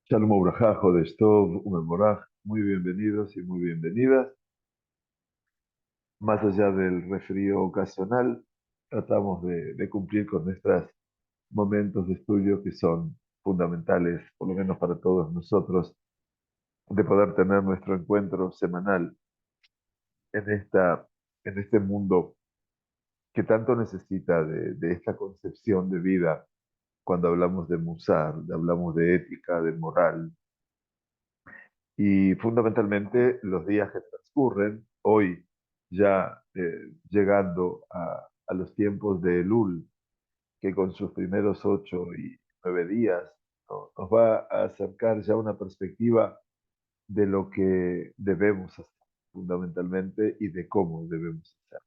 Shalom Obrajá, Jodesh Tov, Umeboraj, muy bienvenidos y muy bienvenidas. Más allá del resfrío ocasional, tratamos de cumplir con nuestros momentos de estudio que son fundamentales, por lo menos para todos nosotros, de poder tener nuestro encuentro semanal en en este mundo que tanto necesita de esta concepción de vida cuando hablamos de musar, hablamos de ética, de moral. Y fundamentalmente los días que transcurren, hoy ya llegando a los tiempos de Elul, que con sus primeros 8 y 9 días nos va a acercar ya una perspectiva de lo que debemos hacer fundamentalmente y de cómo debemos hacer.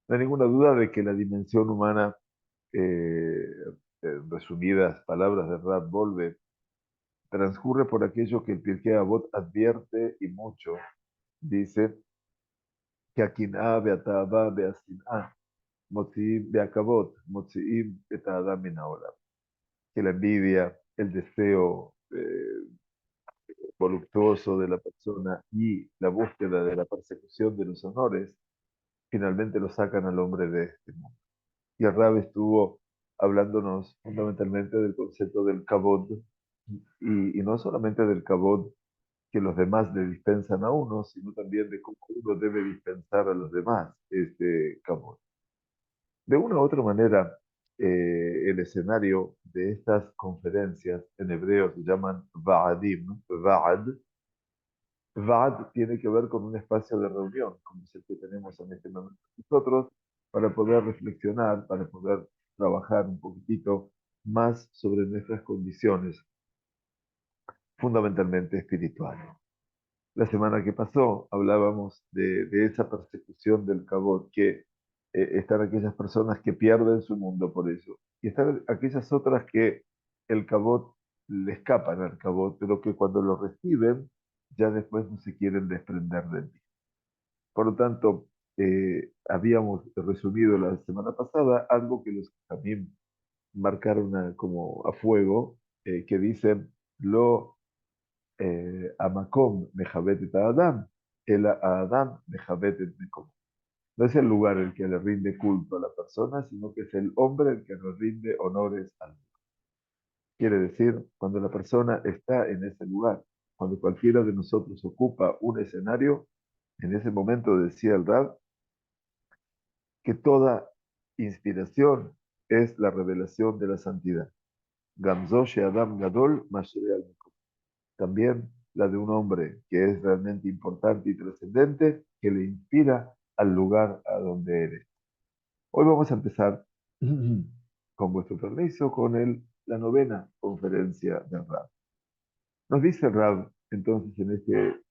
No hay ninguna duda de que la dimensión humana, eh, en resumidas palabras de Rab Volve, transcurre por aquello que el Pirkei Avot advierte y mucho. Dice que הקנאה והתאווה והשנאה מוציאים והכבוד מוציאים את האדם מן העולם. Que la envidia, el deseo voluptuoso de la persona y la búsqueda de la persecución de los honores finalmente lo sacan al hombre de este mundo. Y el Rab estuvo hablándonos fundamentalmente del concepto del kabod y no solamente del kabod que los demás le dispensan a uno, sino también de cómo uno debe dispensar a los demás este kabod. De una u otra manera, el escenario de estas conferencias en hebreo se llaman Va'adim, ¿no? Va'ad tiene que ver con un espacio de reunión, como es el que tenemos en este momento nosotros, para poder reflexionar, para poder trabajar un poquitito más sobre nuestras condiciones fundamentalmente espirituales. La semana que pasó hablábamos de esa persecución del cabot, que están aquellas personas que pierden su mundo por eso, y están aquellas otras que el cabot le escapan al cabot, pero que cuando lo reciben ya después no se quieren desprender de él. Por lo tanto, habíamos resumido la semana pasada algo que los también marcaron como a fuego, que dicen lo המקום מכבד את האדם, אלא האדם מכבד את מקומו. No es el lugar el que le rinde culto a la persona, sino que es el hombre el que le rinde honores al mundo. Quiere decir, cuando la persona está en ese lugar, cuando cualquiera de nosotros ocupa un escenario, en ese momento decía el Rab que toda inspiración es la revelación de la santidad. Gamzo Adam Gadol Mashere al también la de un hombre que es realmente importante y trascendente, que le inspira al lugar a donde eres. Hoy vamos a empezar, con vuestro permiso, con la novena conferencia del Rab. Nos dice el Rab, entonces, en este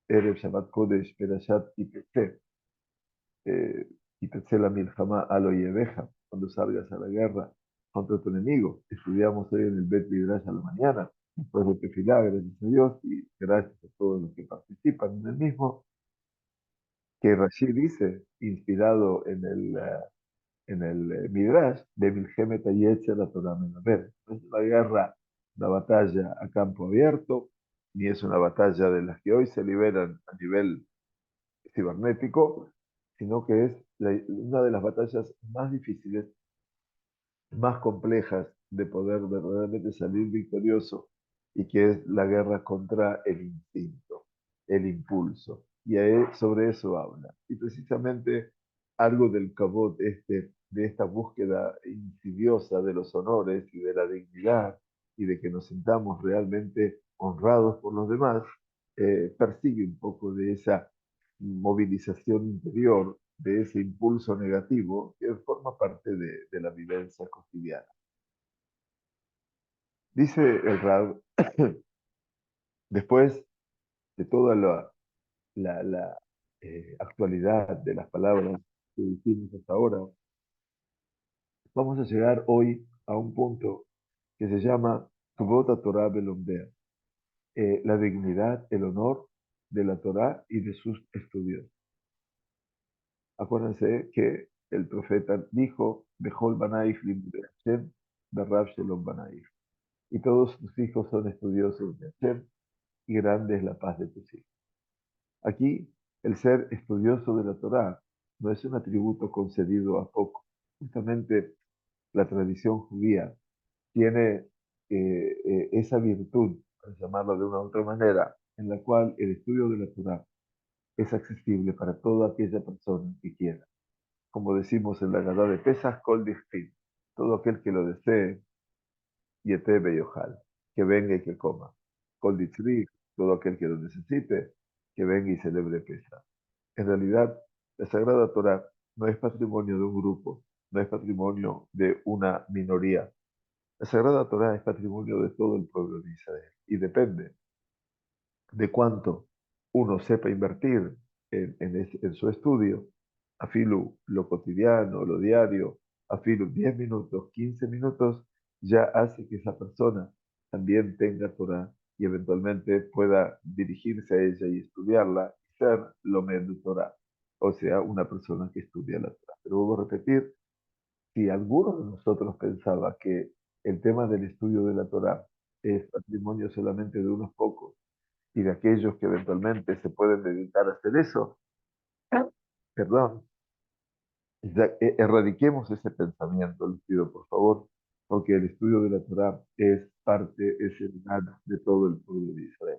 Erev Shabbat Kodesh, Perashat Yipetze, Yipetze la Milchama Alo Yeveja, cuando salgas a la guerra contra tu enemigo. Estudiamos hoy en el Bet Midrash a la mañana, después de Tefilá, gracias a Dios, y gracias a todos los que participan en el mismo, que Rashi dice, inspirado en el Midrash, de Milhemet Ayetze la Torah Menaber. No es una guerra, una batalla a campo abierto, ni es una batalla de las que hoy se liberan a nivel cibernético, sino que es una de las batallas más difíciles, más complejas de poder verdaderamente salir victorioso, y que es la guerra contra el instinto, el impulso. Y sobre eso habla. Y precisamente algo del cabot de esta búsqueda insidiosa de los honores y de la dignidad y de que nos sintamos realmente honrados por los demás, persigue un poco de esa movilización interior, de ese impulso negativo que forma parte de la vivencia cotidiana. Dice el Rab, después de toda la actualidad de las palabras que dijimos hasta ahora, vamos a llegar hoy a un punto que se llama Tuvot Torah Belomdea, la dignidad, el honor de la Torah y de sus estudios. Acuérdense que el profeta dijo, Bejol Banaif Limudei Hashem, Berrab Shalom Banaif. Y todos tus hijos son estudiosos de Hashem, y grande es la paz de tus hijos. Aquí, el ser estudioso de la Torá no es un atributo concedido a poco. Justamente la tradición judía tiene esa virtud, para llamarlo de una u otra manera, en la cual el estudio de la Torá es accesible para toda aquella persona que quiera. Como decimos en la Gadá de Pesach, Kol Difkin, todo aquel que lo desee, Yete Beyojal, que venga y que coma. Kol Ditzri, todo aquel que lo necesite, que venga y celebre Pesach. En realidad, la Sagrada Torá no es patrimonio de un grupo, no es patrimonio de una minoría. La Sagrada Torá es patrimonio de todo el pueblo de Israel y depende de cuánto uno sepa invertir en su estudio, afilu lo cotidiano, lo diario, afilu 10 minutos, 15 minutos, ya hace que esa persona también tenga Torah y eventualmente pueda dirigirse a ella y estudiarla y ser lo de Torah, o sea, una persona que estudia la Torah. Pero vuelvo a repetir, si alguno de nosotros pensaba que el tema del estudio de la Torah es patrimonio solamente de unos pocos, y de aquellos que eventualmente se pueden dedicar a hacer eso, perdón, erradiquemos ese pensamiento, les pido por favor, porque el estudio de la Torah es parte esencial de todo el pueblo de Israel.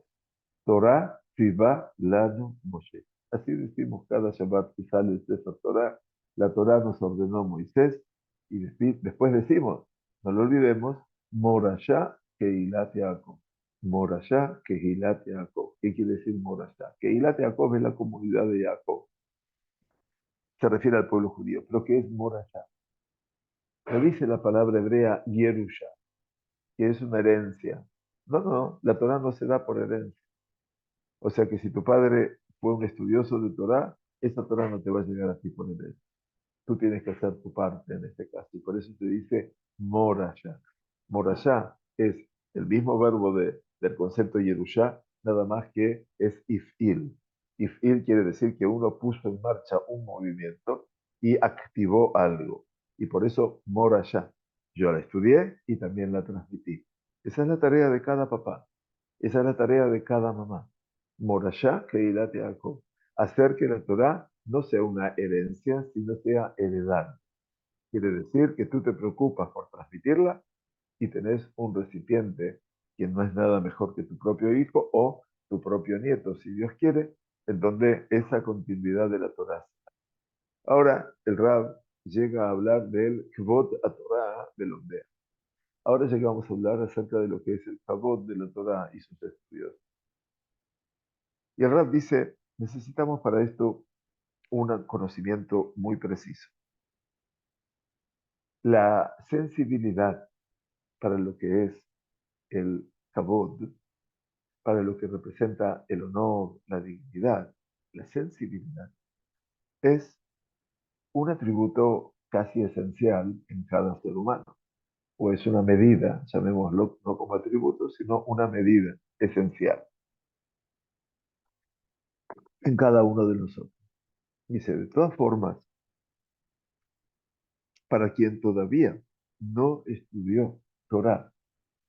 Torah Tzivá Lanu Moshe. Así decimos cada Shabbat que sale de esa Torah. La Torah nos ordenó Moisés y después decimos, no lo olvidemos, Morashá Keilat Yaakov. Morashá Keilat Yaakov. ¿Qué quiere decir Morashá? Keilat Yaakov es la comunidad de Jacob. Se refiere al pueblo judío. ¿Pero qué es Morashá? Lo dice la palabra hebrea Yerusha, que es una herencia. No, no, la Torah no se da por herencia. O sea que si tu padre fue un estudioso de Torah, esa Torah no te va a llegar a ti por herencia. Tú tienes que hacer tu parte en este caso. Y por eso se dice Morashá. Morashá es el mismo verbo del concepto Yerushá, nada más que es ifil. Ifil quiere decir que uno puso en marcha un movimiento y activó algo. Y por eso Morashá. Yo la estudié y también la transmití. Esa es la tarea de cada papá. Esa es la tarea de cada mamá. Morashá Keilat Yaakov. Hacer que la Torah no sea una herencia, sino sea heredad. Quiere decir que tú te preocupas por transmitirla y tenés un recipiente que no es nada mejor que tu propio hijo o tu propio nieto, si Dios quiere, en donde esa continuidad de la Torah. Ahora el Rab llega a hablar del Kvod a Torah del Omdea. Ahora llegamos a hablar acerca de lo que es el Kvod de la Torah y sus estudios. Y el Rab dice, necesitamos para esto un conocimiento muy preciso. La sensibilidad para lo que es el kabod, para lo que representa el honor, la dignidad, la sensibilidad, es un atributo casi esencial en cada ser humano, o es una medida, llamémoslo no como atributo, sino una medida esencial en cada uno de nosotros. Dice, de todas formas, para quien todavía no estudió Torah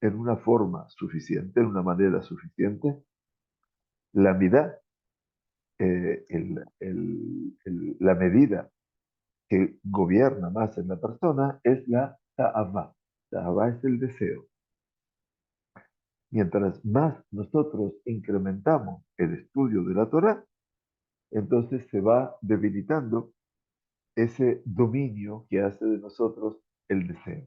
en una forma suficiente, en una manera suficiente, la mitad, la medida que gobierna más en la persona es la ta'avá. Ta'avá es el deseo. Mientras más nosotros incrementamos el estudio de la Torah, entonces se va debilitando ese dominio que hace de nosotros el deseo.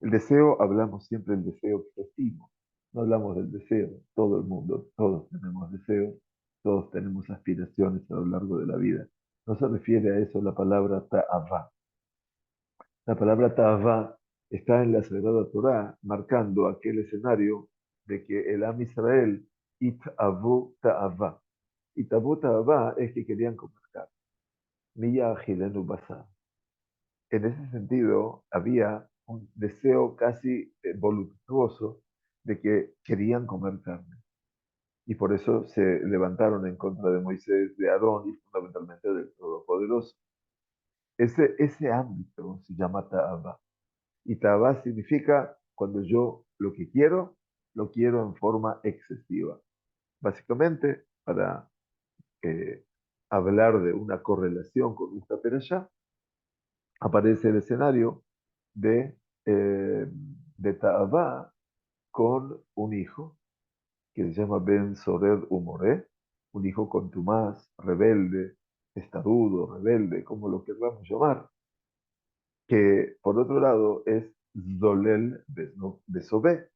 El deseo, hablamos siempre del deseo obsesivo, no hablamos del deseo, todo el mundo, todos tenemos deseos, todos tenemos aspiraciones a lo largo de la vida. No se refiere a eso la palabra ta'avá. La palabra ta'avá está en la Sagrada Torá, marcando aquel escenario de que el Am Israel, it'avu ta'avá. It'avu ta'avá es que querían comer carne. Miya ajilenu basar. En ese sentido, había un deseo casi voluptuoso de que querían comer carne. Y por eso se levantaron en contra de Moisés, de Aarón y fundamentalmente del Todopoderoso. Ese ámbito se llama ta'aba. Y ta'aba significa cuando yo lo quiero en forma excesiva. Básicamente, para eh, hablar de una correlación con esta perashá, aparece el escenario de, de Ta'abá con un hijo que se llama Ben Sored Humoré, un hijo contumaz, rebelde, testarudo, rebelde, como lo queramos llamar, que por otro lado es Zolel Besobé,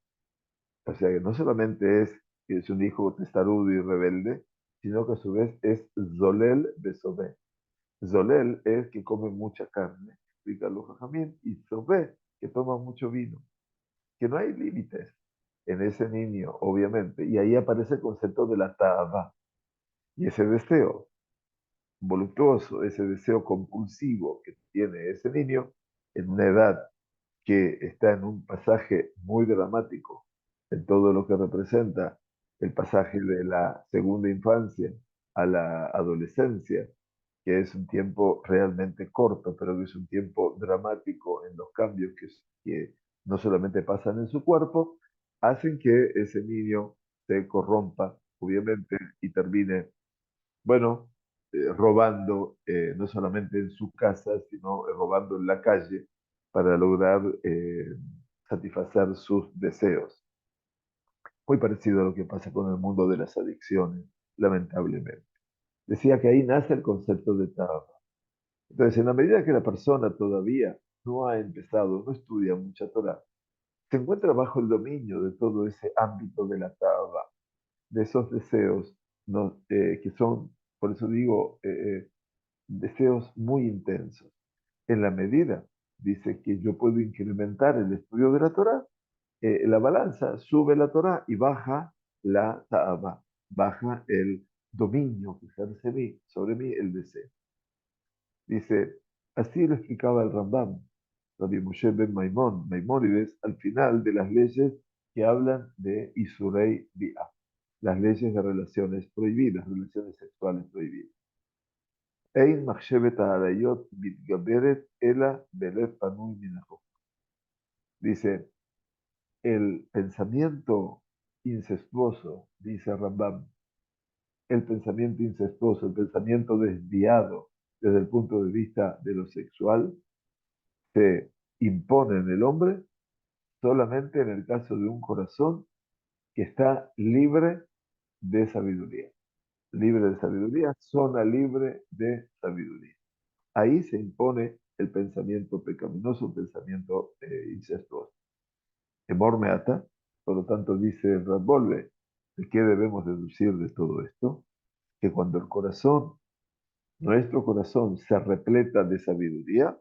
o sea que no solamente es un hijo testarudo y rebelde, sino que a su vez es Zolel Besobé. Zolel es que come mucha carne, explica los Jajamín, y Sobé, que toma mucho vino, que no hay límites en ese niño, obviamente, y ahí aparece el concepto de la Ta'aba, y ese deseo voluptuoso, ese deseo compulsivo que tiene ese niño en una edad que está en un pasaje muy dramático en todo lo que representa el pasaje de la segunda infancia a la adolescencia, que es un tiempo realmente corto, pero que es un tiempo dramático en los cambios que no solamente pasan en su cuerpo, hacen que ese niño se corrompa, obviamente, y termine, bueno, robando no solamente en su casa, sino robando en la calle para lograr satisfacer sus deseos. Muy parecido a lo que pasa con el mundo de las adicciones, lamentablemente. Decía que ahí nace el concepto de Taba. Entonces, en la medida que la persona todavía no ha empezado, no estudia mucha Torah, se encuentra bajo el dominio de todo ese ámbito de la Taba, de esos deseos ¿no? Que son, por eso digo, deseos muy intensos. En la medida, dice, que yo puedo incrementar el estudio de la Torah, la balanza sube la Torah y baja la Ta'aba, baja el dominio que ejerce sobre mí el deseo. Dice, así lo explicaba el Rambam, Rabbi Moshe ben Maimónides, al final de las leyes que hablan de Isurei Bi'ah, las leyes de relaciones prohibidas, relaciones sexuales prohibidas. Ein machshevet ha'arayot mitgaberet ela belev panui min ha'chok. Dice, el pensamiento incestuoso, dice Rambam, el pensamiento incestuoso, el pensamiento desviado desde el punto de vista de lo sexual, se impone en el hombre solamente en el caso de un corazón que está libre de sabiduría. Libre de sabiduría, zona libre de sabiduría. Ahí se impone el pensamiento pecaminoso, el pensamiento incestuoso. Temor me ata, por lo tanto dice Radbolve, ¿de qué debemos deducir de todo esto? Que cuando el corazón, nuestro corazón, se repleta de sabiduría,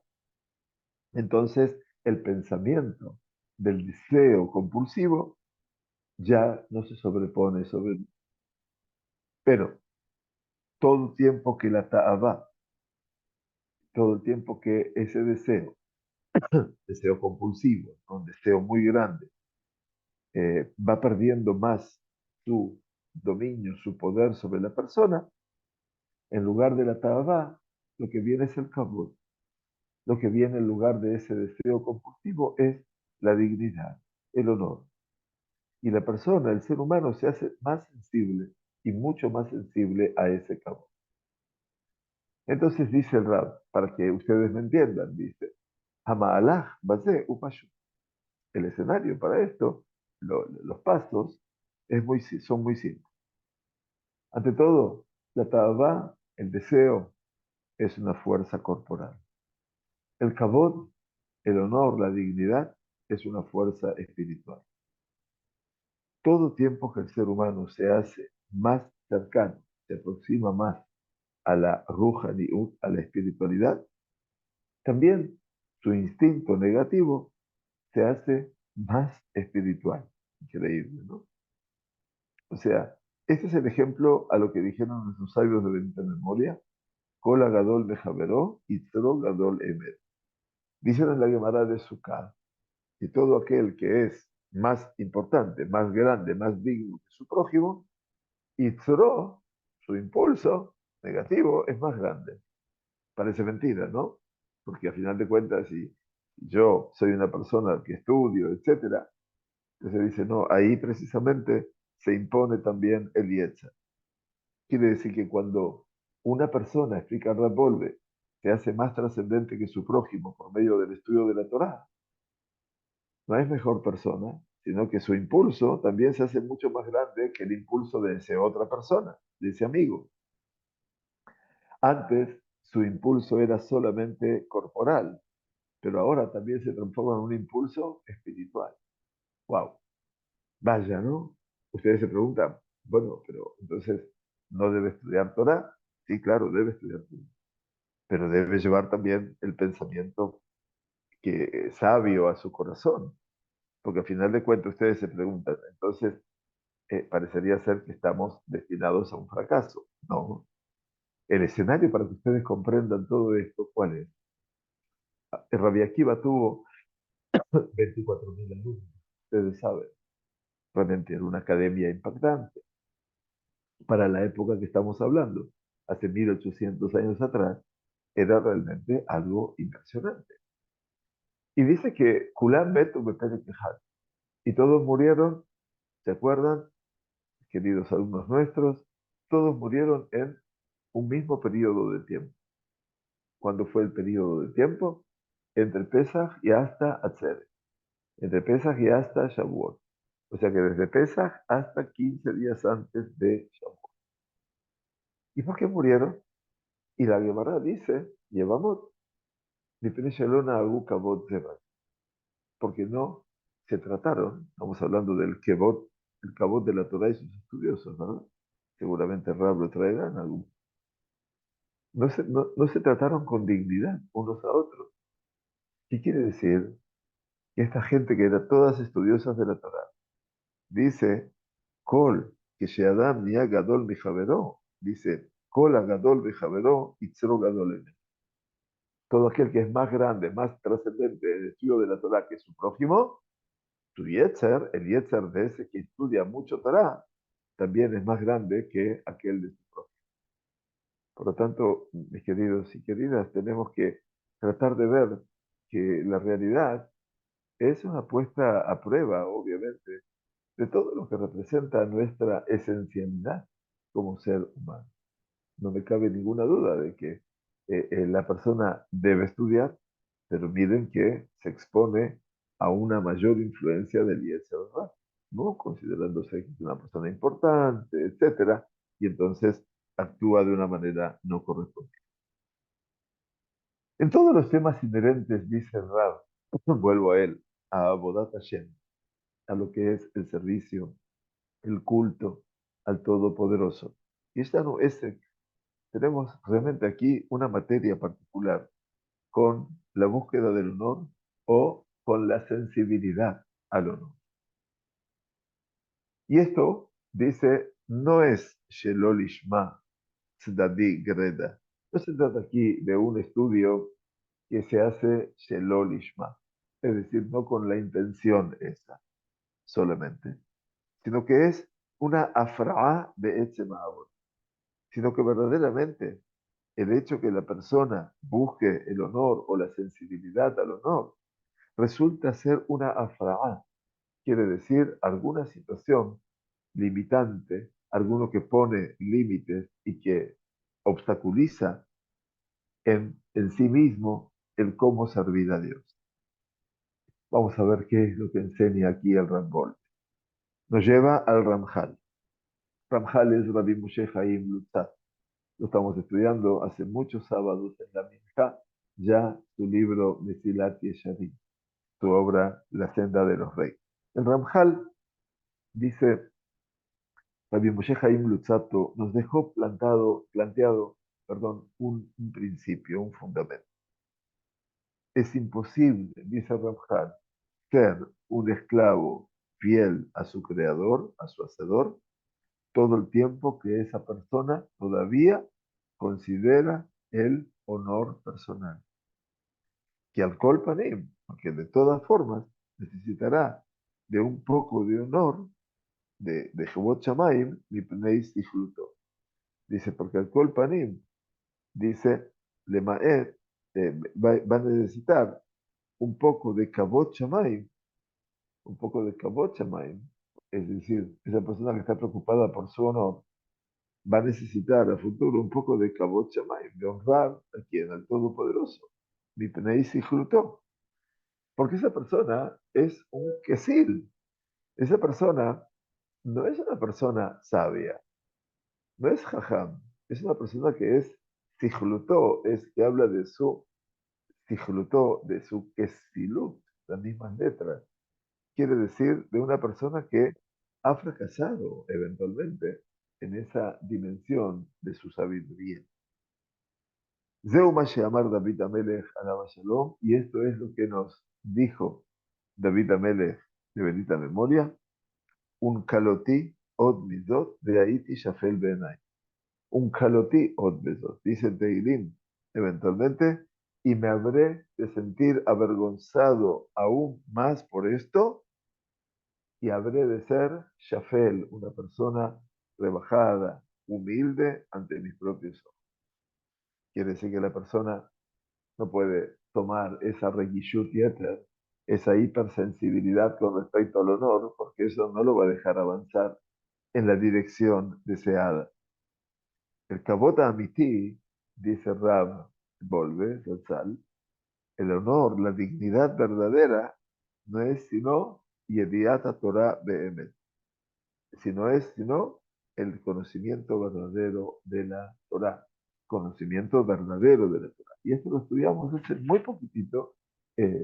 entonces el pensamiento del deseo compulsivo ya no se sobrepone sobre él. Pero todo tiempo que la ta'aba, todo el tiempo que ese deseo, deseo compulsivo, un deseo muy grande, va perdiendo más su dominio, su poder sobre la persona, en lugar de la ta'aba, lo que viene es el kabod. Lo que viene en lugar de ese deseo compulsivo es la dignidad, el honor. Y la persona, el ser humano, se hace más sensible y mucho más sensible a ese kabod. Entonces dice el Rab, para que ustedes me entiendan, dice, Hama'alach Basé Upashu. El escenario para esto, los pasos, son muy simples. Ante todo, la ta'abá, el deseo, es una fuerza corporal. El kabod, el honor, la dignidad, es una fuerza espiritual. Todo tiempo que el ser humano se hace más cercano, se aproxima más a la ruhaniut, a la espiritualidad, también su instinto negativo se hace más espiritual. Increíble, ¿no? O sea, este es el ejemplo a lo que dijeron nuestros sabios de bendita memoria, Kola Gadol Mejaveró y Tzro Gadol Emet. Dicen en la Gemara de Sukkot, y todo aquel que es más importante, más grande, más digno que su prójimo, y Tzro, su impulso negativo, es más grande. Parece mentira, ¿no? porque a final de cuentas, si yo soy una persona que estudio, etcétera, entonces dice, no, ahí precisamente se impone también el Yetzer. Quiere decir que cuando una persona, explica Rab Wolbe, se hace más trascendente que su prójimo por medio del estudio de la Torá, no es mejor persona, sino que su impulso también se hace mucho más grande que el impulso de esa otra persona, de ese amigo. Antes su impulso era solamente corporal, pero ahora también se transforma en un impulso espiritual. ¡Wow! Vaya, ¿no? Ustedes se preguntan, bueno, pero entonces, ¿no debe estudiar Torah? Sí, claro, debe estudiar Torah, pero debe llevar también el pensamiento sabio a su corazón, porque al final de cuentas ustedes se preguntan, entonces, parecería ser que estamos destinados a un fracaso. No, el escenario para que ustedes comprendan todo esto, ¿cuál es? Rabbi Akiva tuvo 24.000 alumnos, ustedes saben, realmente era una academia impactante para la época que estamos hablando, hace 1800 años atrás, era realmente algo impresionante. Y dice que Kulam Betu Bepere Kehal, y todos murieron, ¿se acuerdan, queridos alumnos nuestros? Todos murieron en un mismo periodo de tiempo. ¿Cuándo fue el periodo de tiempo? Entre Pesach y hasta Atzeret, entre Pesach y hasta Shavuot. O sea que desde Pesach hasta 15 días antes de Shavuot. ¿Y por qué murieron? Y la Gemara dice, llevamos, porque no se trataron, estamos hablando del Kebot, el Kabot de la Torah y sus estudiosos, ¿verdad? Seguramente Rab lo traerán algún. No se trataron con dignidad unos a otros. ¿Qué quiere decir? Que esta gente que era todas estudiosas de la Torah, dice, Kol, que Sheadam ni Gadol mi Javeró, dice, Kol Gadol mi Javeró, Itzro Gadol Ene. Todo aquel que es más grande, más trascendente en el estudio de la Torah que su prójimo, su Yetzer, el Yetzer de ese que estudia mucho Torah, también es más grande que aquel de su prójimo. Por lo tanto, mis queridos y queridas, tenemos que tratar de ver que la realidad es una puesta a prueba, obviamente, de todo lo que representa nuestra esencialidad como ser humano. No me cabe ninguna duda de que la persona debe estudiar, pero miren que se expone a una mayor influencia del ISR, ¿no? Considerándose que es una persona importante, etcétera, y entonces actúa de una manera no correspondiente. En todos los temas inherentes, dice Rab, vuelvo a él, a Abodat Hashem, a lo que es el servicio, el culto al Todopoderoso. Y esta no es, tenemos realmente aquí una materia particular con la búsqueda del honor o con la sensibilidad al honor. Y esto, dice, no es Shelolishma Tzaddi Greda. No se trata aquí de un estudio que se hace Shelolishma, es decir, no con la intención esa solamente, sino que es una afra'a de Etzemahor, sino que verdaderamente el hecho que la persona busque el honor o la sensibilidad al honor resulta ser una afra'a, quiere decir alguna situación limitante, alguno que pone límites y que obstaculiza en sí mismo el cómo servir a Dios. Vamos a ver qué es lo que enseña aquí el Rambol. Nos lleva al Ramjal. Ramjal es Rabbi Moshe Chaim Lutzat. Lo estamos estudiando hace muchos sábados en la Minja, ya su libro Mesilat Yesharim, su obra La senda de los reyes. El Ramjal dice, Rabbi Moshe Chaim Luzzatto nos dejó planteado, un principio, un fundamento. Es imposible, dice Ramjal, ser un esclavo fiel a su creador, a su hacedor, todo el tiempo que esa persona todavía considera el honor personal. Que al kol panim, porque de todas formas necesitará de un poco de honor de Jebot Shamayim, mipnei sifluto. Dice, porque al kol panim, dice, lemaet, va a necesitar un poco de kabot shamayim, un poco de kabot shamayim, es decir, esa persona que está preocupada por su honor, va a necesitar a futuro un poco de kabot shamayim, de honrar a quien, al Todopoderoso, mipnei sijlutó, porque esa persona es un quesil, esa persona no es una persona sabia, no es jajam, es una persona que es sijlutó, es que habla de su sijlutó, de su kesilut, las mismas letras. Quiere decir de una persona que ha fracasado eventualmente en esa dimensión de su sabiduría. Zeu ma she'amar David Amelech alaba shalom, y esto es lo que nos dijo David Amelech de bendita memoria, un kaloti od midot de Haiti shafel benay. Un kaloti od midot, dice Teilim, eventualmente, y me habré de sentir avergonzado aún más por esto, y habré de ser shafel, una persona rebajada, humilde ante mis propios ojos. Quiere decir que la persona no puede tomar esa regishut yeter, esa hipersensibilidad con respecto al honor, porque eso no lo va a dejar avanzar en la dirección deseada. El kabot amití, dice Rab, volve, Zatzal, el honor, la dignidad verdadera, no es sino yediat Torah be'emet, sino el conocimiento verdadero de la Torah, conocimiento verdadero de la Torah. Y esto lo estudiamos hace muy poquitito,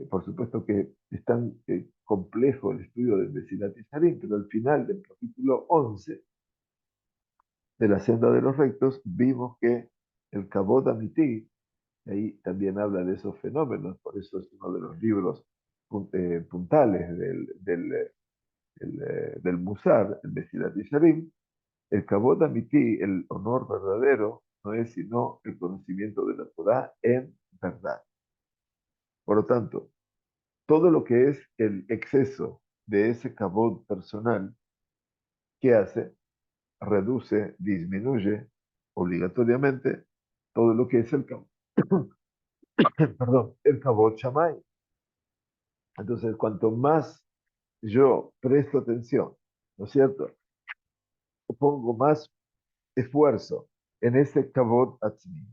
por supuesto que es tan complejo el estudio del Mesilat Yesharim, pero al final del capítulo 11 de la senda de los rectos vimos que el Kabod Amití, ahí también habla de esos fenómenos, por eso es uno de los libros puntales del Musar, el Mesilat Yesharim. El Kabod Amití, el honor verdadero, no es sino el conocimiento de la Torah en verdad. Por lo tanto, todo lo que es el exceso de ese Kabod personal, ¿qué hace? Reduce, disminuye obligatoriamente todo lo que es el Kabod, perdón, el Kabod Shamay. Entonces, cuanto más yo presto atención, ¿no es cierto? Pongo más esfuerzo en ese Kabod Atzmi,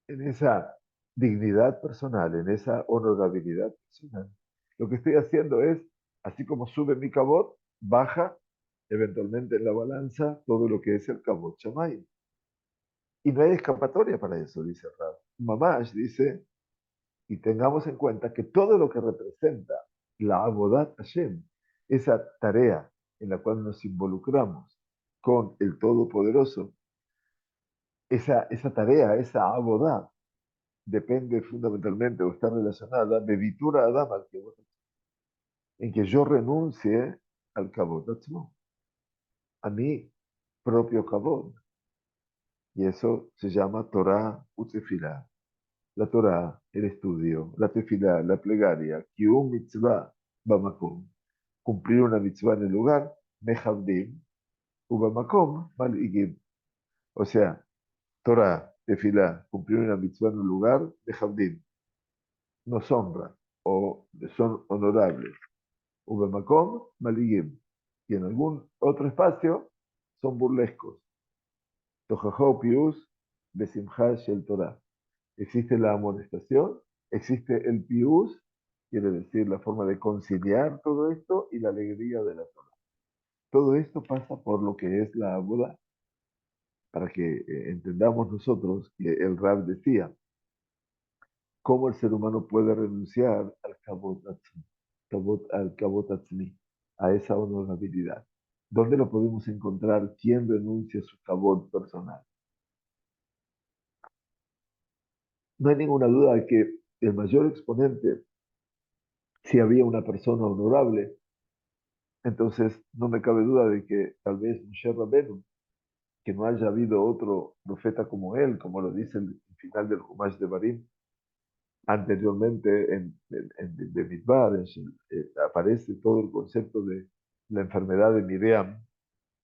en esa dignidad personal, en esa honorabilidad personal. Lo que estoy haciendo es, así como sube mi cabot, baja eventualmente en la balanza todo lo que es el cabot chamay. Y no hay escapatoria para eso, dice Rab. Mamash dice, y tengamos en cuenta que todo lo que representa la Abodat Hashem, esa tarea en la cual nos involucramos con el Todopoderoso, esa tarea, esa Abodat, depende fundamentalmente o está relacionada, bebitura Adam al Kabot, en que yo renuncie al Kabot Atzmo, a mi propio Kabot. Y eso se llama Torah Utzefilá. La Torah, el estudio, la tefilá, la plegaria, Kium Mitzvah Bamakom, cumplir una mitzvah en el lugar, Mejabdim, Ubamakom Mal'igim. O sea, Torah, tefilá, cumplir una mitzvah en un lugar, Mejabdim, nos honran o son honorables. Ubemakom, maligim. Y en algún otro espacio son burlescos. Tojajau pius, besimha shel Torah. Existe la amonestación, existe el pius, quiere decir la forma de conciliar todo esto y la alegría de la Torah. Todo esto pasa por lo que es la boda, para que entendamos nosotros que el Rab decía, cómo el ser humano puede renunciar al kabot atzmi, a esa honorabilidad. ¿Dónde lo podemos encontrar? ¿Quién renuncia a su kabot personal? No hay ninguna duda de que el mayor exponente, si había una persona honorable, entonces no me cabe duda de que tal vez Moshe Rabbeinu, que no haya habido otro profeta como él, como lo dice el final del Humash de Barim, anteriormente de Midbar, aparece todo el concepto de la enfermedad de Miriam,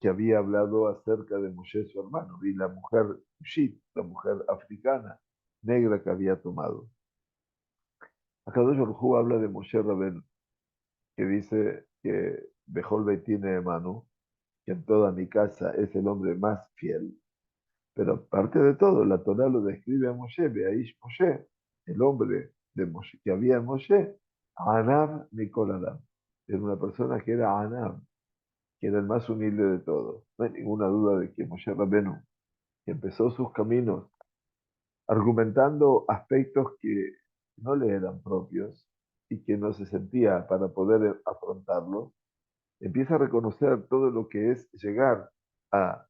que había hablado acerca de Moshe, su hermano, y la mujer Shit, la mujer africana, negra que había tomado. Akadosh Baruj Hu habla de Moshe Rabén, que dice que Bejol Beitine Manu, que en toda mi casa es el hombre más fiel. Pero aparte de todo, la Torah lo describe a Moshe, Beaish Moshe, el hombre de Moshe, que había en Moshe, Anab Mikol Adam. Era una persona que era Anab, que era el más humilde de todos. No hay ninguna duda de que Moshe Rabenu, que empezó sus caminos argumentando aspectos que no le eran propios y que no se sentía para poder afrontarlos, empieza a reconocer todo lo que es llegar a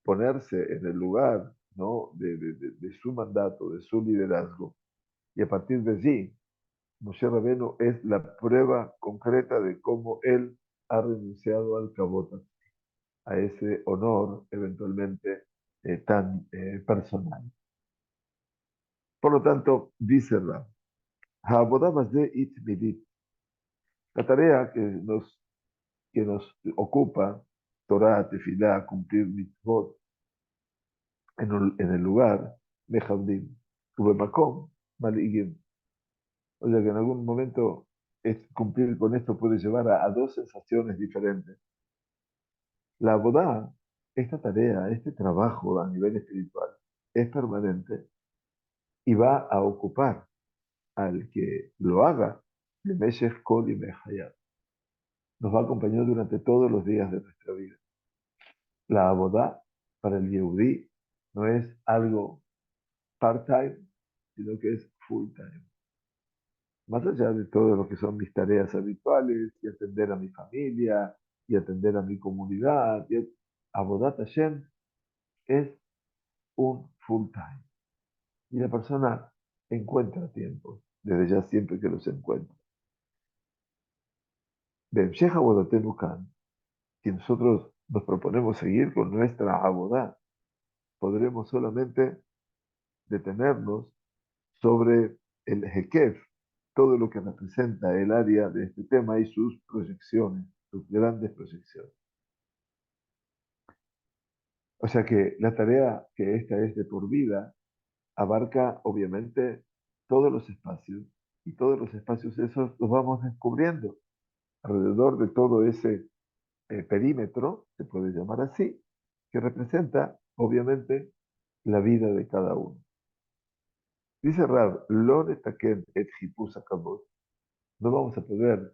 ponerse en el lugar, ¿no? de su mandato, de su liderazgo. Y a partir de allí, Moshe Rabenu es la prueba concreta de cómo él ha renunciado al cabota, a ese honor eventualmente tan personal. Por lo tanto, dice Rab, "Ha'avodah bazeh it midit", la tarea que nos ocupa, Torah, Tefilá, cumplir mitzvot en el lugar, Mejabdim, Ubemakom, Maligim. O sea que en algún momento cumplir con esto puede llevar a dos sensaciones diferentes. La bodá, esta tarea, este trabajo a nivel espiritual, es permanente y va a ocupar al que lo haga, Lemeshech Kol Yemei Hayat. Nos va a acompañar durante todos los días de nuestra vida. La abodá para el Yehudí no es algo part-time, sino que es full-time. Más allá de todo lo que son mis tareas habituales, y atender a mi familia, y atender a mi comunidad, Abodat Hashem es un full-time. Y la persona encuentra tiempo, desde ya siempre que los encuentra. Be'emshech Abodatenu Kan, si nosotros nos proponemos seguir con nuestra abodá, podremos solamente detenernos sobre el Hekef, todo lo que representa el área de este tema y sus proyecciones, sus grandes proyecciones. O sea que la tarea que esta es de por vida abarca obviamente todos los espacios y todos los espacios esos los vamos descubriendo alrededor de todo ese perímetro, se puede llamar así, que representa obviamente la vida de cada uno. Dice Rab, lo netaken et hipus hakavod, no vamos a poder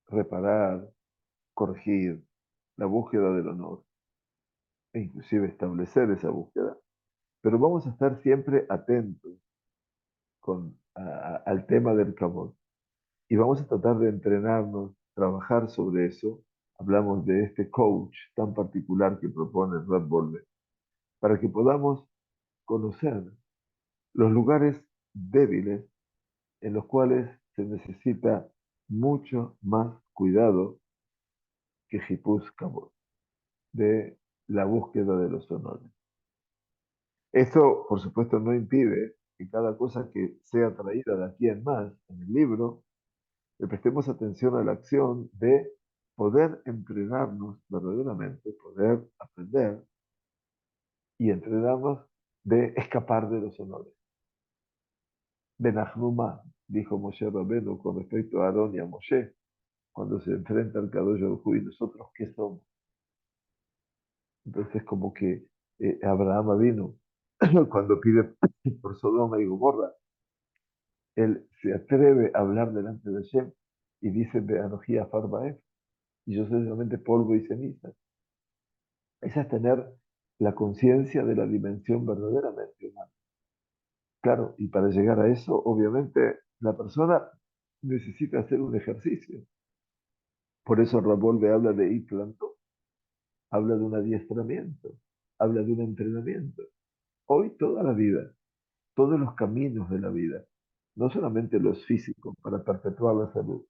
reparar, corregir la búsqueda del honor e inclusive establecer esa búsqueda, pero vamos a estar siempre atentos al tema del kavod y vamos a tratar de entrenarnos, trabajar sobre eso. Hablamos de este coach tan particular que propone Red Volver, para que podamos conocer los lugares débiles en los cuales se necesita mucho más cuidado que Hipus Kabod, de la búsqueda de los honores. Esto, por supuesto, no impide que cada cosa que sea traída de aquí en más en el libro, le prestemos atención a la acción de poder entrenarnos verdaderamente, poder aprender y entrenarnos de escapar de los honores. Benachnuma, dijo Moshe Rabenu con respecto a Aarón y a Moshe, cuando se enfrenta al Kadosh Baruj Hu, y nosotros qué somos. Entonces como que Abraham vino cuando pide por Sodoma y Gomorra, él se atreve a hablar delante de Hashem y dice Be'anojía Farbaef, y yo soy solamente polvo y ceniza. Esa es tener la conciencia de la dimensión verdaderamente humana. Claro, y para llegar a eso, obviamente, la persona necesita hacer un ejercicio. Por eso Rabolve habla de Itlanto, habla de un adiestramiento, habla de un entrenamiento. Hoy toda la vida, todos los caminos de la vida, no solamente los físicos para perpetuar la salud,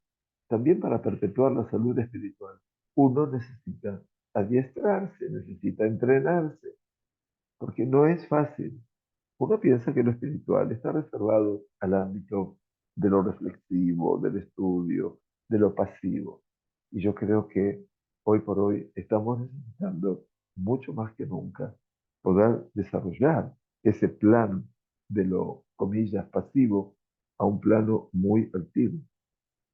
también para perpetuar la salud espiritual. Uno necesita adiestrarse, necesita entrenarse, porque no es fácil. Uno piensa que lo espiritual está reservado al ámbito de lo reflexivo, del estudio, de lo pasivo. Y yo creo que hoy por hoy estamos necesitando mucho más que nunca poder desarrollar ese plan de lo, comillas, pasivo, a un plano muy activo.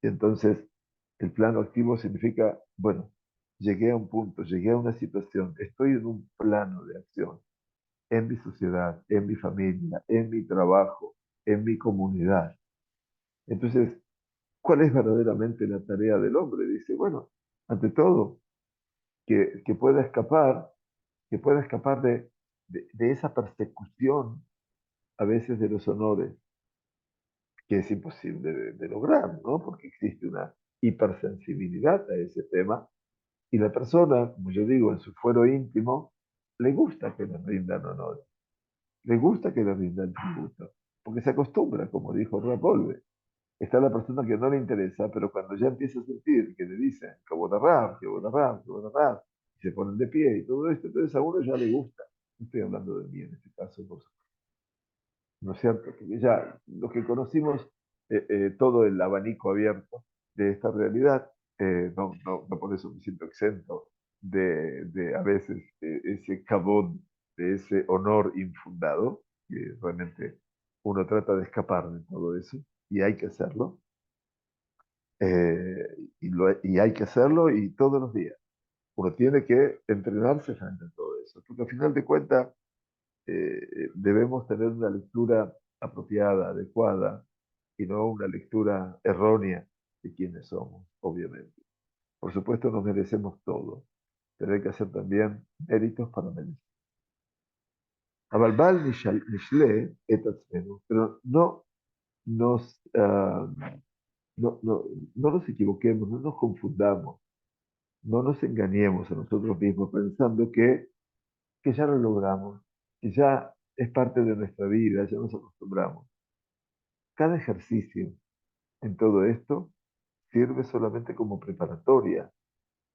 Y entonces, el plano activo significa, bueno, llegué a un punto, llegué a una situación, estoy en un plano de acción, en mi sociedad, en mi familia, en mi trabajo, en mi comunidad. Entonces, ¿cuál es verdaderamente la tarea del hombre? Dice, bueno, ante todo, que pueda escapar, que pueda escapar de esa persecución a veces de los honores, que es imposible de lograr, ¿no? Porque existe una hipersensibilidad a ese tema y la persona, como yo digo, en su fuero íntimo, le gusta que le rindan honor, le gusta que le rindan tributo, porque se acostumbra, como dijo Rapolve. Está la persona que no le interesa, pero cuando ya empieza a sentir que le dicen que voy a rap, que voy a rap, que voy a rap, y se ponen de pie y todo esto, entonces a uno ya le gusta. No estoy hablando de mí en este caso, por supuesto. ¿No es cierto? Que ya los que conocimos todo el abanico abierto de esta realidad, no por eso me siento exento de a veces ese cabón, de ese honor infundado, que realmente uno trata de escapar de todo eso, y hay que hacerlo, y hay que hacerlo y todos los días. Uno tiene que entrenarse frente a todo eso, porque al final de cuentas debemos tener una lectura apropiada, adecuada, y no una lectura errónea de quiénes somos, obviamente. Por supuesto, nos merecemos todo, pero hay que hacer también méritos para merecer. Avalbal nishle et atzmenu, pero nos, ah, no, no, no nos equivoquemos, no nos confundamos, no nos engañemos a nosotros mismos pensando que ya lo logramos, que ya es parte de nuestra vida, ya nos acostumbramos. Cada ejercicio en todo esto sirve solamente como preparatoria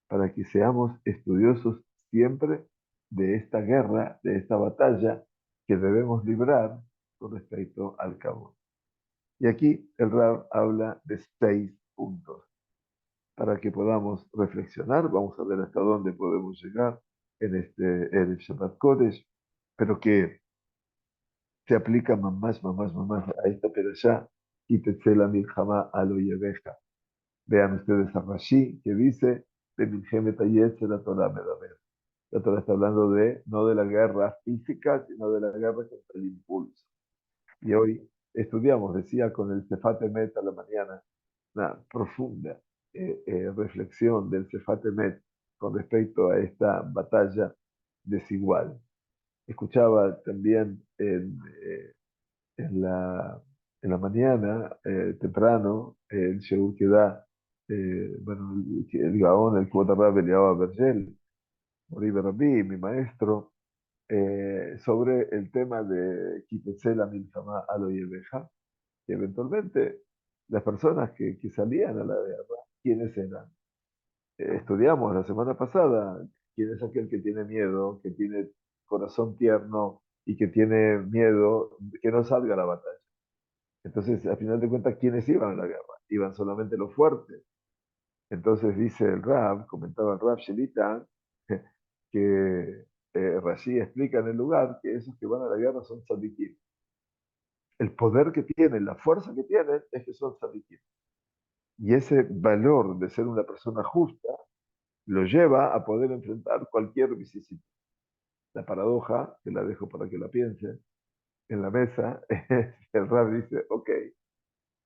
para que seamos estudiosos siempre de esta guerra, de esta batalla que debemos librar con respecto al cabo. Y aquí el Rab habla de 6 puntos para que podamos reflexionar. Vamos a ver hasta dónde podemos llegar en el Shabbat Kodesh, pero que se aplica mamás a esta perashá y tetzela milchama alo yeveja. Vean ustedes a Rashi que dice de milchemet ayetze la Torah medaber. La Torah está hablando no de la guerra física, sino de la guerra contra el impulso. Y hoy estudiamos, decía con el Sefat Emet a la mañana, una profunda reflexión del Sefat Emet con respecto a esta batalla desigual. Escuchaba también en la, en la mañana, temprano, el Sheur que da, bueno, el Gaón, el Kvod Rabbi Eliyahu Bergel, Mori Rabbi, mi maestro, sobre el tema de Kitetzela Milchama Alo Yeveja, que eventualmente las personas que salían a la guerra, ¿quiénes eran? Estudiamos la semana pasada quién es aquel que tiene miedo, que tiene corazón tierno y que tiene miedo que no salga a la batalla. Entonces, al final de cuentas, ¿quiénes iban a la guerra? Iban solamente los fuertes. Entonces dice el Rab, comentaba el Rab Shelita, que Rashi explica en el lugar que esos que van a la guerra son tzadikim. El poder que tienen, la fuerza que tienen, es que son tzadikim. Y ese valor de ser una persona justa lo lleva a poder enfrentar cualquier vicisitud. La paradoja, que la dejo para que la piensen, en la mesa, el Rab dice, ok,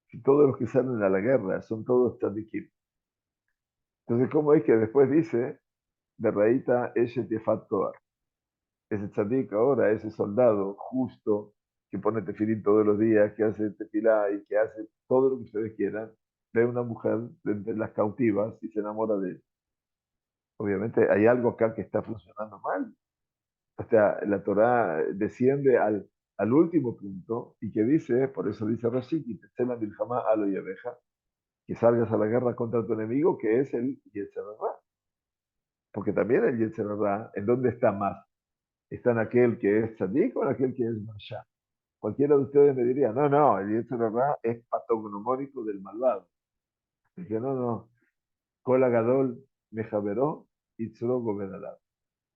si todos los que salen a la guerra son todos tzadikim, entonces, ¿cómo es que después dice, de Raíta, ese Tefat Toar? Ese tzadik ahora, ese soldado justo, que pone tefilín todos los días, que hace tefilá y que hace todo lo que ustedes quieran, ve a una mujer de entre las cautivas y se enamora de él. Obviamente hay algo acá que está funcionando mal. O sea, la Torá desciende al último punto y que dice, por eso dice Rashi, que te la milhamá a lo yaveja, que salgas a la guerra contra tu enemigo, que es el Yetzer Hara. Porque también el Yetzer Hara, ¿en dónde está más? ¿Está en aquel que es tzadik o en aquel que es Masha? Cualquiera de ustedes me diría, no, el Yetzer Hara es patognomónico del malvado. Dice, no, Kola Gadol Mejaveró y Tzro Gobernador.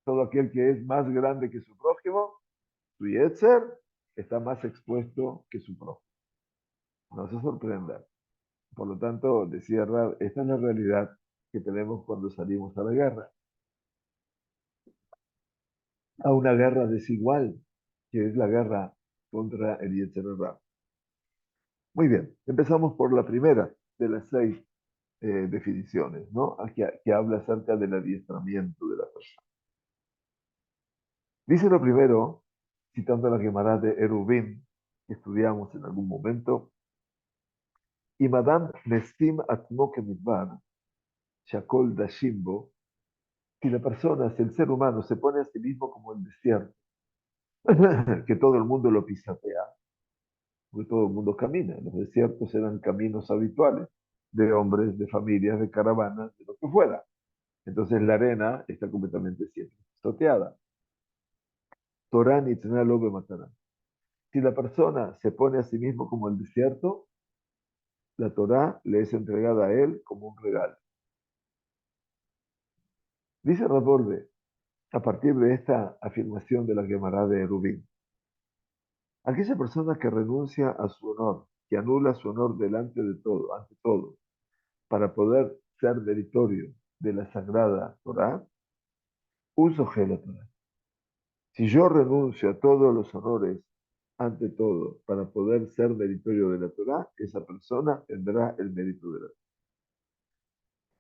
Todo aquel que es más grande que su prójimo, su Yetzer, está más expuesto que su prójimo. No se sorprenda. Por lo tanto, decía Rab, esta es la realidad que tenemos cuando salimos a la guerra, a una guerra desigual, que es la guerra contra el Yetzer Hara. Muy bien, empezamos por la primera de las seis definiciones, ¿no? Que habla acerca del adiestramiento de la persona. Dice lo primero, citando la Gemara de Eruvin, que estudiamos en algún momento, y Madame Nestim Atmo Kemidbar, Shakol Dashimbo, si la persona, si el ser humano se pone a sí mismo como el desierto, que todo el mundo lo pisotea, porque todo el mundo camina, los desiertos eran caminos habituales de hombres, de familias, de caravanas, de lo que fuera. Entonces la arena está completamente siempre pisoteada. Torah nitna lo matará. Si la persona se pone a sí mismo como el desierto, la Torah le es entregada a él como un regalo. Dice Raborde, a partir de esta afirmación de la Gemara de Rubín, aquella persona que renuncia a su honor, que anula su honor delante de todo, ante todo, para poder ser meritorio de la sagrada Torah, uso la Torah. Si yo renuncio a todos los honores ante todo para poder ser meritorio de la Torah, esa persona tendrá el mérito de la Torah.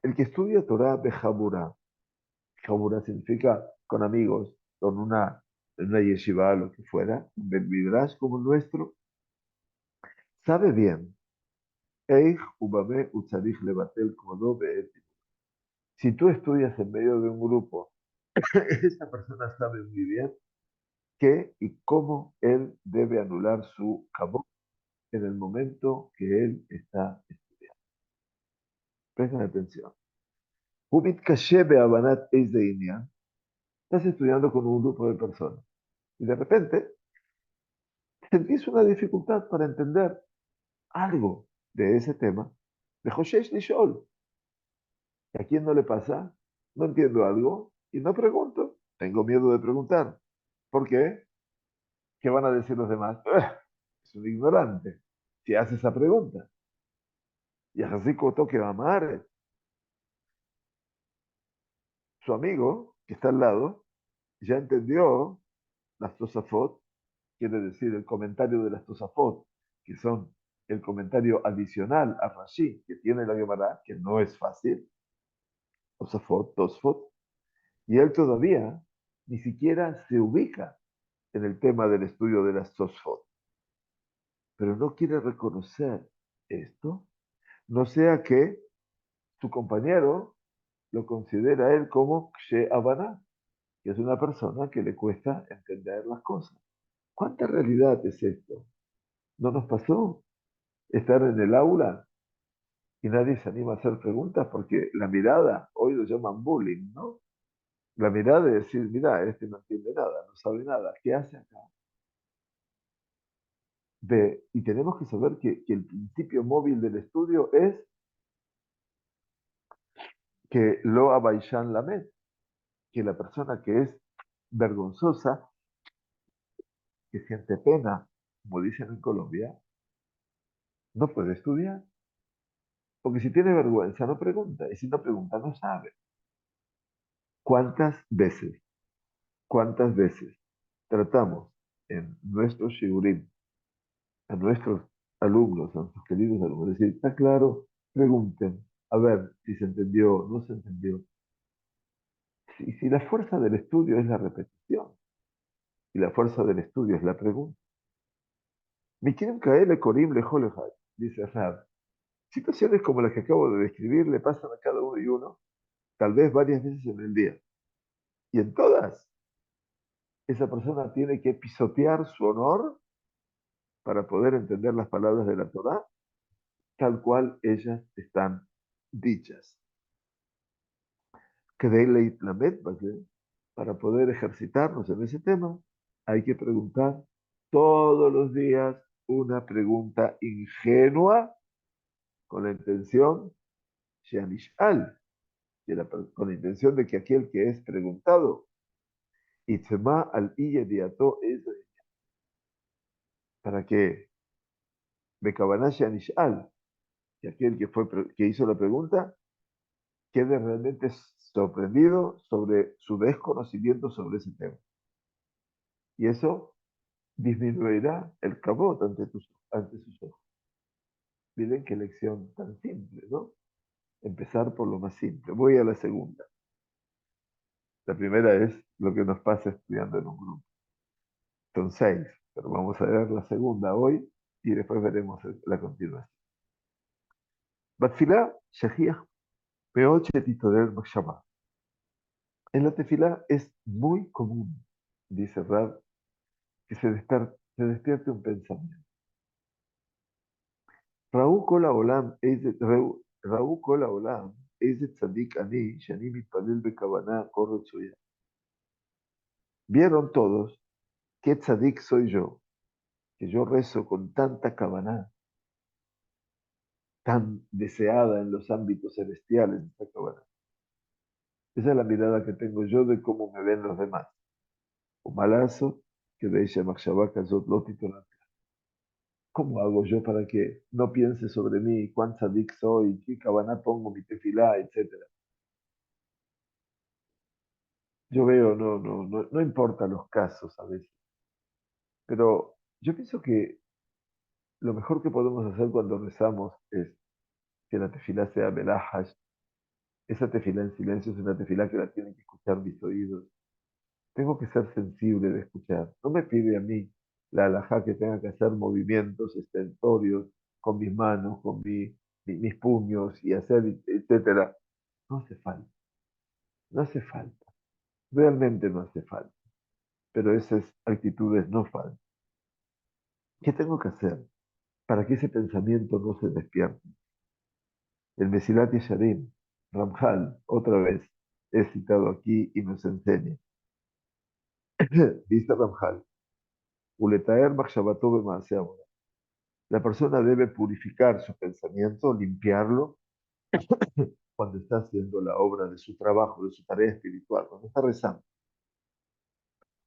El que estudia Torah de Jabura, Jabura significa con amigos, en una yeshiva, lo que fuera, un Bet Midrash como el nuestro, sabe bien, Eich ubame utzarich levatel kodo be'et. Si tú estudias en medio de un grupo, esa persona sabe muy bien qué y cómo él debe anular su kabod en el momento que él está estudiando. Presten atención. Ubit kashe be'abanat eis de Inyan. Estás estudiando con un grupo de personas y de repente sentís una dificultad para entender algo de ese tema. De Hoshesh Lishol. ¿A quién no le pasa? No entiendo algo y no pregunto. Tengo miedo de preguntar. ¿Por qué? ¿Qué van a decir los demás? Es un ignorante. Si hace esa pregunta. Y así toque va a amar. Su amigo, que está al lado, ya entendió las Tosafot, quiere decir el comentario de las Tosafot, que son el comentario adicional a Rashi que tiene la Gemara, que no es fácil, Tosafot, Tosfot, y él todavía ni siquiera se ubica en el tema del estudio de las Tosfot, pero no quiere reconocer esto, no sea que su compañero lo considera a él como Kshe Abaná, que es una persona que le cuesta entender las cosas. ¿Cuánta realidad es esto? ¿No nos pasó estar en el aula y nadie se anima a hacer preguntas? Porque la mirada, hoy lo llaman bullying, ¿no? La mirada de decir, mira, este no entiende nada, no sabe nada, ¿qué hace acá? Y tenemos que saber que el principio móvil del estudio es que lo abaishan lamed, que la persona que es vergonzosa, que siente pena, como dicen en Colombia, no puede estudiar. Porque si tiene vergüenza, no pregunta. Y si no pregunta, no sabe. ¿Cuántas veces, cuántas veces tratamos en nuestros shiurim, a nuestros alumnos, a nuestros queridos alumnos, decir, está claro, pregunten, a ver si se entendió, no se entendió. Si la fuerza del estudio es la repetición y la fuerza del estudio es la pregunta. Mikirim kaele korim lejolejad, dice Rab. Situaciones como las que acabo de describir le pasan a cada uno y uno, tal vez varias veces en el día. Y en todas, esa persona tiene que pisotear su honor para poder entender las palabras de la Torá tal cual ellas están dichas. Para poder ejercitarnos en ese tema, hay que preguntar todos los días una pregunta ingenua con la intención, sheanishal, con la intención de que aquel que es preguntado, itzema al iyediato es para que Bekabanash Anishal, que aquel que hizo la pregunta quede realmente sorprendido sobre su desconocimiento sobre ese tema. Y eso disminuirá el cabot ante sus ojos. Miren qué lección tan simple, ¿no? Empezar por lo más simple. Voy a la segunda. La primera es lo que nos pasa estudiando en un grupo. Son 6, pero vamos a ver la segunda hoy y después veremos la continuación. בתפילה שכיח מאוד שתתעורר מחשבה. En la tefilá es muy común, dice Rab, que se despierte un pensamiento. ראו כל העולם איזה צדיק אני, שאני מתפלל בכוונה כה רצויה. Vieron todos qué tzadik soy yo, que yo rezo con tanta kavaná, tan deseada en los ámbitos celestiales, esta kavaná. Esa es la mirada que tengo yo de cómo me ven los demás. Malazo, que de ella Machshavaka Zot lo titular. ¿Cómo hago yo para que no piense sobre mí cuán tzadik soy, qué kavaná pongo mi tefilá, etcétera? Yo veo, no importa los casos a veces, pero yo pienso que lo mejor que podemos hacer cuando rezamos es que la tefilá sea belahash. Esa tefilá en silencio es una tefilá que la tienen que escuchar mis oídos. Tengo que ser sensible de escuchar. No me pide a mí la alajá que tenga que hacer movimientos estentorios con mis manos, mis puños y hacer, etcétera. No hace falta, no hace falta. Realmente no hace falta. Pero esas actitudes no faltan. ¿Qué tengo que hacer para que ese pensamiento no se despierte? El Mesilat Yesharim, Ramjal, otra vez, he citado aquí y nos enseña. Dice Ramjal, Uletaer Machshabato B'Maaseh Avodah. La persona debe purificar su pensamiento, limpiarlo, cuando está haciendo la obra de su trabajo, de su tarea espiritual, cuando está rezando.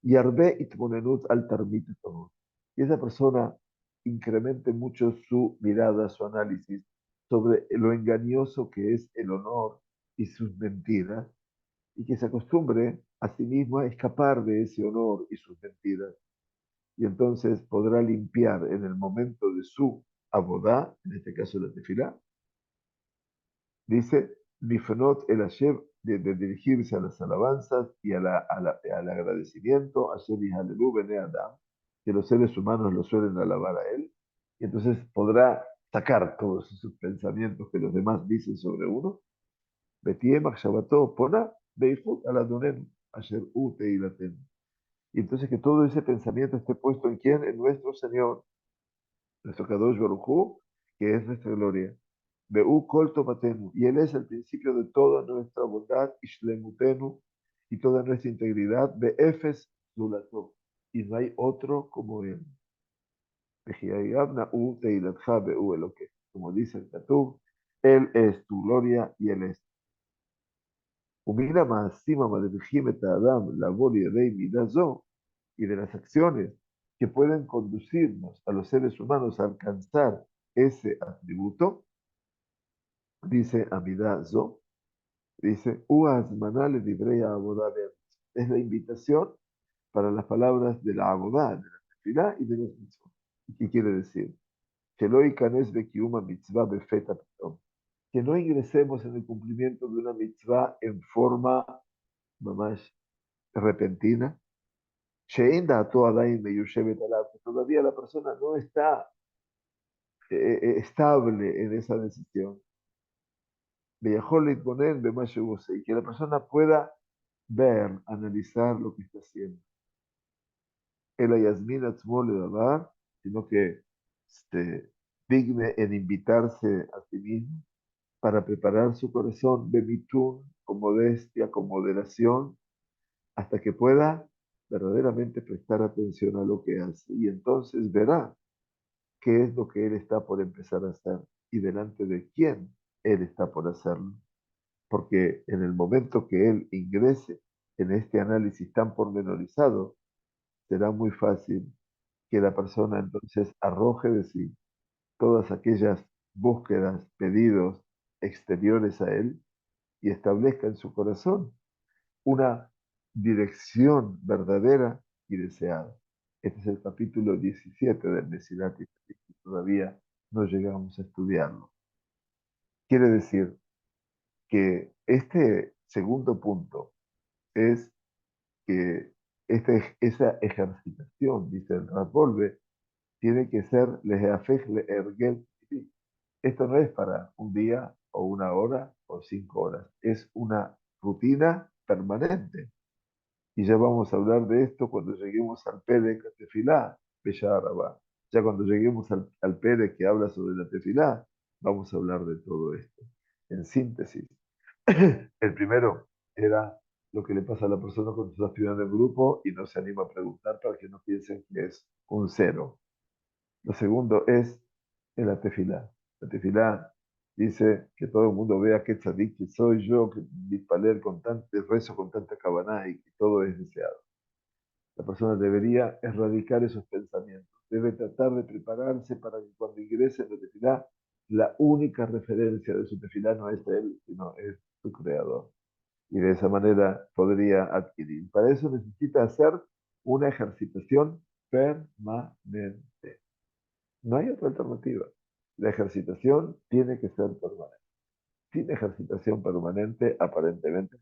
Y Arbe Itmonenut al Tarmit Tovot. Y esa persona incremente mucho su mirada, su análisis sobre lo engañoso que es el honor y sus mentiras, y que se acostumbre a sí mismo a escapar de ese honor y sus mentiras. Y entonces podrá limpiar en el momento de su abodá, en este caso la tefilá, dice, Mifnot el Hashem, de dirigirse a las alabanzas y al agradecimiento, Hashem y Halelu Bene Adam, que los seres humanos lo suelen alabar a él, y entonces podrá sacar todos esos pensamientos que los demás dicen sobre uno, Betie Machshabato Pona, Beifut Aladonenu, Asher U Teilaten. Y entonces que todo ese pensamiento esté puesto en quién, en nuestro Señor, nuestro Kadosh Baruj Hu, que es nuestra gloria. Be'u kol tomatenu, y Él es el principio de toda nuestra bondad, ishlemutenu, y toda nuestra integridad, be'efes zulato, y no hay otro como Él. Vejiayabna u teilatja be'u eloque, como dice el Tatú, Él es tu gloria y Él es. Umina ma'asima madrejim et adam labor yadei midazo, y de las acciones que pueden conducirnos a los seres humanos a alcanzar ese atributo, dice Amidazo, dice, Uazmanale Dibreya Abodá, es la invitación para las palabras de la Abodá, de la Tefilá y de los mitzvot. ¿Qué quiere decir? Que lo ikanes bekiuma mitzvah befeta pitom. Que no ingresemos en el cumplimiento de una mitzvah en forma mamash repentina. Shein da'ato adain meyushevet alav, que todavía la persona no está estable en esa decisión. Y que la persona pueda ver, analizar lo que está haciendo. El Yasmin Atzmo le dar, sino que digne en invitarse a sí mismo para preparar su corazón, bemitun, con modestia, con moderación, hasta que pueda verdaderamente prestar atención a lo que hace. Y entonces verá qué es lo que él está por empezar a hacer y delante de quién él está por hacerlo. Porque en el momento que él ingrese en este análisis tan pormenorizado, será muy fácil que la persona entonces arroje de sí todas aquellas búsquedas, pedidos exteriores a Él y establezca en su corazón una dirección verdadera y deseada. Este es el capítulo 17 del Mesilat Yesharim, y todavía no llegamos a estudiarlo. Quiere decir que este segundo punto es que esa ejercitación, dice el Rapolve, tiene que ser leheafej leergel. Esto no es para un día o una hora o 5 horas, es una rutina permanente. Y ya vamos a hablar de esto cuando lleguemos al Pere Tefilá, Bella Araba. Ya cuando lleguemos al Pere que habla sobre la Tefilá, vamos a hablar de todo esto. En síntesis, el primero era lo que le pasa a la persona cuando está estudiando en grupo y no se anima a preguntar para que no piensen que es un cero. Lo segundo es el tefilá. La tefilá dice que todo el mundo vea qué tzadik que soy yo, que dispaler con tanto rezo, con tanta cabana y que todo es deseado. La persona debería erradicar esos pensamientos. Debe tratar de prepararse para que cuando ingrese en la tefilá, la única referencia de su tefilá no es él, sino es su creador. Y de esa manera podría adquirir. Para eso necesita hacer una ejercitación permanente. No hay otra alternativa. La ejercitación tiene que ser permanente. Sin ejercitación permanente, aparentemente,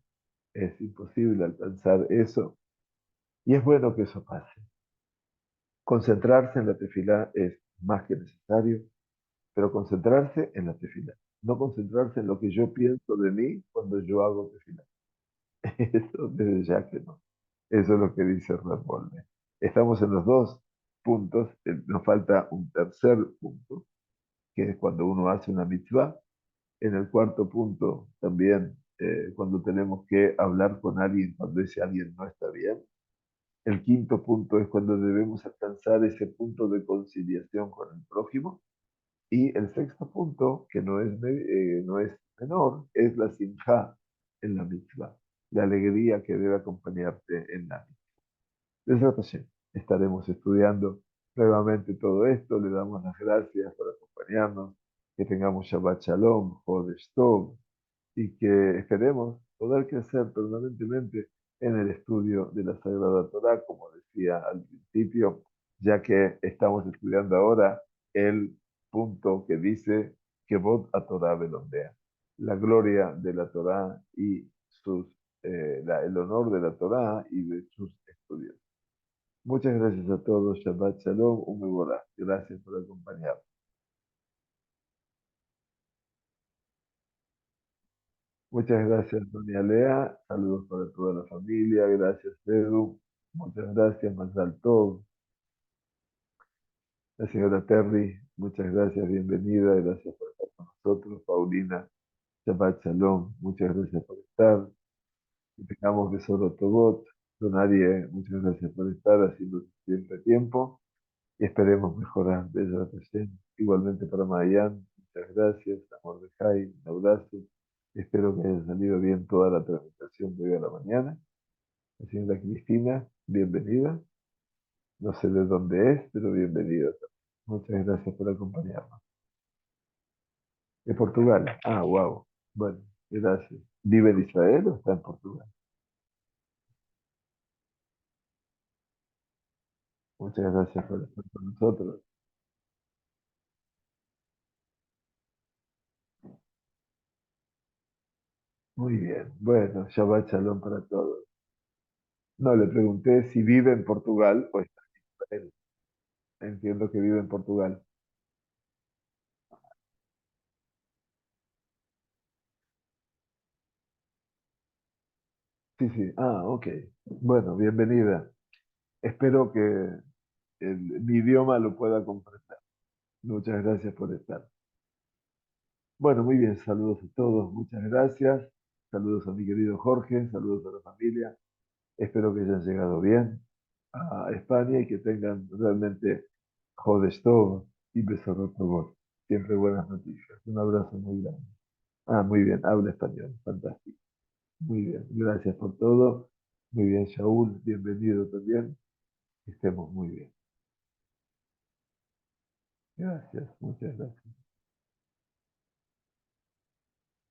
es imposible alcanzar eso. Y es bueno que eso pase. Concentrarse en la tefilá es más que necesario, pero concentrarse en la tefilá. No concentrarse en lo que yo pienso de mí cuando yo hago tefilá. Eso desde ya que no. Eso es lo que dice Ramón. Estamos en los dos puntos. Nos falta un tercer punto, que es cuando uno hace una mitzvah. En el cuarto punto también, cuando tenemos que hablar con alguien, cuando ese alguien no está bien. El quinto punto es cuando debemos alcanzar ese punto de conciliación con el prójimo. Y el sexto punto, que no es menor, es la simja en la mitzvah, la alegría que debe acompañarte en la mitzvah. Besat Hashem, estaremos estudiando nuevamente todo esto. Le damos las gracias por acompañarnos. Que tengamos Shabbat Shalom, Jodesh Tov, y que esperemos poder crecer permanentemente en el estudio de la Sagrada Torá, como decía al principio, ya que estamos estudiando ahora el punto que dice que Vod a Torá Belondea, la gloria de la Torá y el honor de la Torá y de sus estudios. Muchas gracias a todos. Shabbat Shalom, un Gracias por acompañarnos. Muchas gracias, doña Lea. Saludos para toda la familia. Gracias, Edu. Muchas gracias, Mazal Tov. La señora Terry, muchas gracias, bienvenida. Gracias por estar con nosotros. Paulina, Shabbat Shalom. Muchas gracias por estar. Que tengamos que solo Tobot. Don Arie, muchas gracias por estar haciendo siempre tiempo. Y esperemos mejorar de esa ocasión. Igualmente para Mayan, muchas gracias. Amor de Jai, un abrazo. Espero que haya salido bien toda la tramitación de hoy a la mañana. La señora Cristina, bienvenida. No sé de dónde es, pero bienvenida también. Muchas gracias por acompañarnos. De Portugal. Ah, wow. Bueno, gracias. ¿Vive en Israel o está en Portugal? Muchas gracias por estar con nosotros. Muy bien. Bueno, Shabbat Shalom para todos. No, le pregunté si vive en Portugal o está en Israel. Entiendo que vive en Portugal. Sí, sí. Ah, ok. Bueno, bienvenida. Espero que mi idioma lo pueda comprender. Muchas gracias por estar. Bueno, muy bien. Saludos a todos. Muchas gracias. Saludos a mi querido Jorge. Saludos a la familia. Espero que hayan llegado bien a España y que tengan realmente Jodestov y Besorotobot. Siempre buenas noticias. Un abrazo muy grande. Ah, muy bien. Habla español. Fantástico. Muy bien. Gracias por todo. Muy bien, Shaul. Bienvenido también. Que estemos muy bien. Gracias, muchas gracias.